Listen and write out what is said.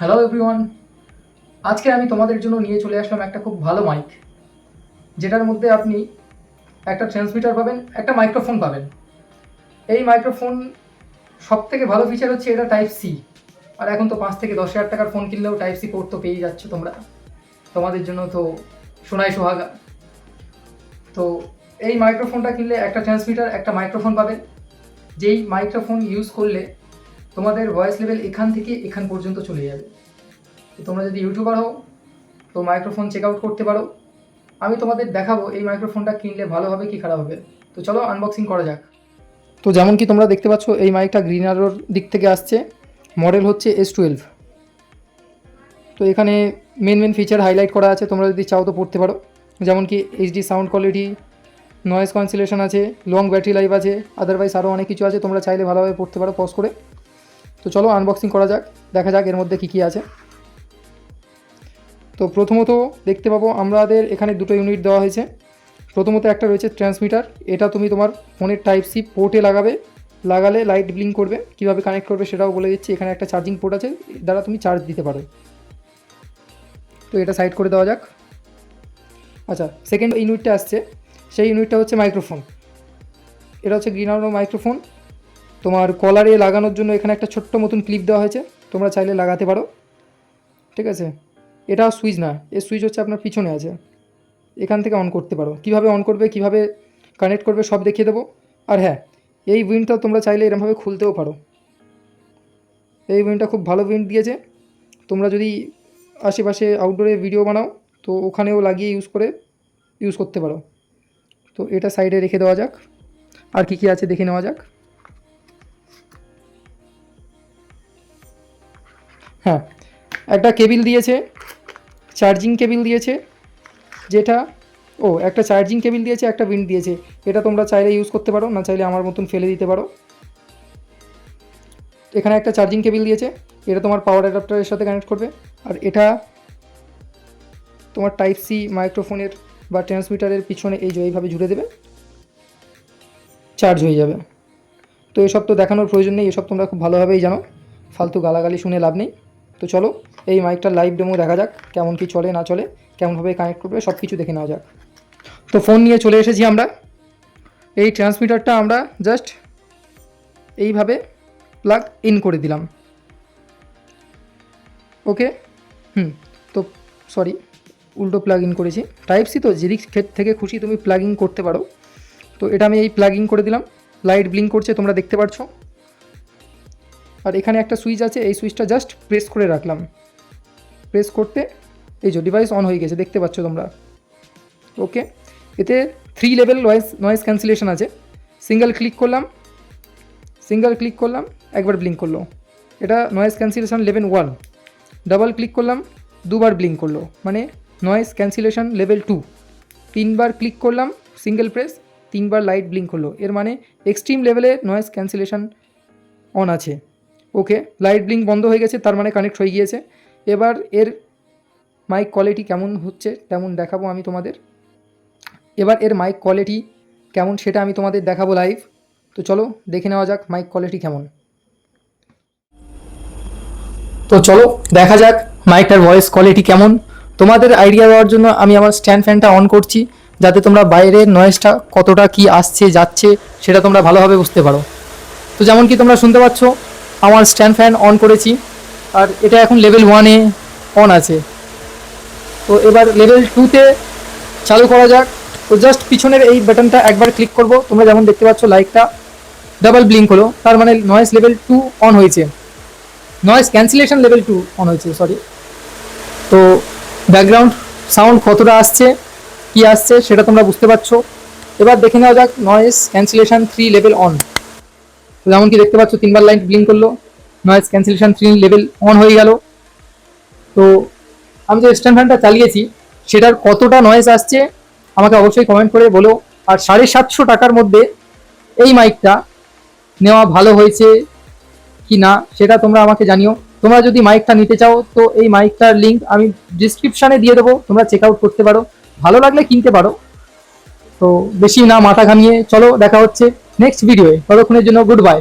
Hello everyone, আজকে আমি তোমাদের জন্য নিয়ে চলে আসলাম একটা খুব ভালো মাইক, যেটার মধ্যে আপনি একটা ট্রান্সমিটার পাবেন, একটা মাইক্রোফোন পাবেন। এই মাইক্রোফোন সবথেকে ভালো ফিচার হচ্ছে এটা টাইপ সি। আর এখন তো 5 থেকে 10 হাজার টাকার ফোন কিনলেও টাইপ সি পোর্ট তো পেয়ে যাচ্ছ তোমরা, তোমাদের জন্য তো সোনায় সোহাগা। তো এই মাইক্রোফোনটা কিনলে একটা ট্রান্সমিটার, একটা মাইক্রোফোন পাবেন, যেই মাইক্রোফোন ইউজ করলে তোমাদের ভয়েস লেভেল এখান থেকে এখান পর্যন্ত চলে যাবে। তো তোমরা যদি ইউটিউবার হও তো মাইক্রোফোন চেক আউট করতে পারো। আমি তোমাদের দেখাবো এই মাইক্রোফোনটা কিনলে ভালো হবে কি খারাপ হবে। তো চলো আনবক্সিং করা যাক। তো যেমন কি তোমরা দেখতে পাচ্ছ, এই মাইকটা গ্রিন আরোর দিক থেকে আসছে, মডেল হচ্ছে S12। তো এখানে মেন ফিচার হাইলাইট করা আছে, তোমরা যদি চাও তো পড়তে পারো। যেমন কি HD sound quality, noise cancellation আছে, লং ব্যাটারি লাইফ আছে, আদারওয়াইজ আরও অনেক কিছু আছে, তোমরা চাইলে ভালোভাবে পড়তে পারো পজ করে। তো চলো আনবক্সিং করা যাক, দেখা যাক এর মধ্যে কী কী আছে। তো প্রথমত দেখতে পাবো আমাদের এখানে দুটো ইউনিট দেওয়া হয়েছে। প্রথমত একটা রয়েছে ট্রান্সমিটার, এটা তুমি তোমার ফোনের টাইপ সি পোর্টে লাগালে লাইট ব্লিঙ্ক করবে। কীভাবে কানেক্ট করবে সেটাও বলে দিচ্ছি। এখানে একটা চার্জিং পোর্ট আছে, দ্বারা তুমি চার্জ দিতে পারো। তো এটা সাইড করে দেওয়া যাক। আচ্ছা, সেকেন্ড ইউনিটটা আসছে, সেই ইউনিটটা হচ্ছে মাইক্রোফোন। এটা হচ্ছে গ্রিন আউট মাইক্রোফোন। তোমার কলারে লাগানোর জন্য এখানে একটা ছোট্ট মতন ক্লিপ দেওয়া হয়েছে, তোমরা চাইলে লাগাতে পারো। ঠিক আছে, এটা সুইচ না, এর সুইচ হচ্ছে আপনার পিছনে আছে, এখান থেকে অন করতে পারো। কিভাবে অন করবে, কিভাবে কানেক্ট করবে সব দেখিয়ে দেবো। আর হ্যাঁ, এই উইন্ডটা তোমরা চাইলে এরমভাবে খুলতেও পারো। এই উইন্ডটা খুব ভালো উইন্ড দিয়েছে। তোমরা যদি আশেপাশে আউটডোরে ভিডিও বানাও তো ওখানেও লাগিয়ে ইউজ করতে পারো। তো এটা সাইডে রেখে দেওয়া যাক, আর কি আছে দেখে নেওয়া যাক। হ্যাঁ, একটা কেবিল দিয়েছে, চার্জিং কেবিল দিয়েছে, যেটা একটা চার্জিং কেবিল দিয়েছে, একটা উইন্ড দিয়েছে। এটা তোমরা চাইলে ইউজ করতে পারো, না চাইলে আমার মতন ফেলে দিতে পারো। এখানে একটা চার্জিং কেবিল দিয়েছে, এটা তোমার পাওয়ার অ্যাডাপ্টারের সাথে কানেক্ট করবে। আর এটা তোমার টাইপ সি মাইক্রোফোনের বা ট্রান্সমিটারের পিছনে এইভাবে জুড়ে দেবে, চার্জ হয়ে যাবে। তো এসব তো দেখানোর প্রয়োজন নেই, এসব তোমরা খুব ভালোভাবেই জানো, ফালতু গালাগালি শুনে লাভ নেই। তো চলো এই মাইকটার লাইভ ডেমো দেখা যাক, কেমন কি চলে না চলে, কেমনভাবে কানেক্ট করবে সব কিছু দেখে নেওয়া যাক। তো ফোন নিয়ে চলে এসেছি আমরা। এই ট্রান্সমিটারটা আমরা জাস্ট এইভাবে প্লাগ ইন করে দিলাম। ওকে, তো সরি, উল্টো প্লাগ ইন করেছি। টাইপ সি তো যেদিক থেকে খুশি তুমি প্লাগ ইন করতে পারো। তো এটা আমি এই প্লাগ ইন করে দিলাম, লাইট ব্লিঙ্ক করছে তোমরা দেখতে পাচ্ছ। আর এখানে একটা সুইচ আছে, এই সুইচটা জাস্ট প্রেস করে রাখলাম। প্রেস করতে এই যে ডিভাইস অন হয়ে গেছে, দেখতে পাচ্ছ তোমরা। ওকে, এতে 3 লেভেল নয়েজ ক্যান্সেলেশন আছে। সিঙ্গেল ক্লিক করলাম, একবার ব্লিঙ্ক করলো, এটা noise cancellation level 1। Double click করলাম, দুবার ব্লিঙ্ক করলো, মানে নয়েজ ক্যান্সেলেশন লেভেল 2। 3বার ক্লিক করলাম, সিঙ্গেল প্রেস, 3বার লাইট ব্লিঙ্ক করলো, এর মানে এক্সট্রিম লেভেলে নয়েজ ক্যান্সেলেশন অন আছে। ওকে, লাইট ব্লিঙ্ক বন্ধ হয়ে গেছে, তার মানে কানেক্ট হয়ে গিয়েছে। এবার এর মাইক কোয়ালিটি কেমন হচ্ছে তেমন দেখাবো আমি তোমাদের। এবার এর মাইক কোয়ালিটি কেমন সেটা আমি তোমাদের দেখাবো লাইভ। তো চলো দেখে নেওয়া যাক মাইক কোয়ালিটি কেমন। তো চলো দেখা যাক মাইকটার ভয়েস কোয়ালিটি কেমন। তোমাদের আইডিয়া দেওয়ার জন্য আমি আমার স্ট্যান্ড ফ্যানটা অন করছি, যাতে তোমরা বাইরের নয়েজটা কতটা কি আসছে যাচ্ছে সেটা তোমরা ভালোভাবে বুঝতে পারো। তো যেমন কি তোমরা শুনতে পাচ্ছ, আমার স্ট্যান্ড ফ্যান অন করেছি, আর এটা এখন লেভেল 1-এ অন আছে। তো এবার লেভেল 2-তে চালু করা যাক। তো জাস্ট পিছনের এই বাটনটা একবার ক্লিক করব, তোমরা যেমন দেখতে পাচ্ছ লাইটটা ডাবল ব্লিঙ্ক হলো, তার মানে নয়েজ লেভেল 2 অন হয়েছে, নয়েজ ক্যান্সেলেশন লেভেল 2 অন হয়েছে, সরি। তো ব্যাকগ্রাউন্ড সাউন্ড কতটা আসছে কি আসছে সেটা তোমরা বুঝতে পারছো। এবার দেখে নেওয়া যাক নয়েজ ক্যান্সেলেশন 3 লেভেল অন। তো যেমন কি দেখতে পাচ্ছ 3বার লাইট ব্লিঙ্ক করলো, নয়েজ ক্যান্সেলেশন 3 লেভেল অন হয়ে গেল। তো আমি যে স্ট্যান্ড ফ্যানটা চালিয়েছি সেটার কতটা নয়েজ আসছে আমাকে অবশ্যই কমেন্ট করে বলো। আর 750 টাকার মধ্যে এই মাইকটা নেওয়া ভালো হয়েছে কি না সেটা তোমরা আমাকে জানিও। তোমরা যদি মাইকটা নিতে চাও তো এই মাইকটার লিঙ্ক আমি ডিসক্রিপশানে দিয়ে দেবো, তোমরা চেক আউট করতে পারো, ভালো লাগলে কিনতে পারো। তো বেশি না মাথা ঘামিয়ে চলো দেখা হচ্ছে নেক্সট ভিডিওয়ে, ততক্ষণের জন্য গুড বাই।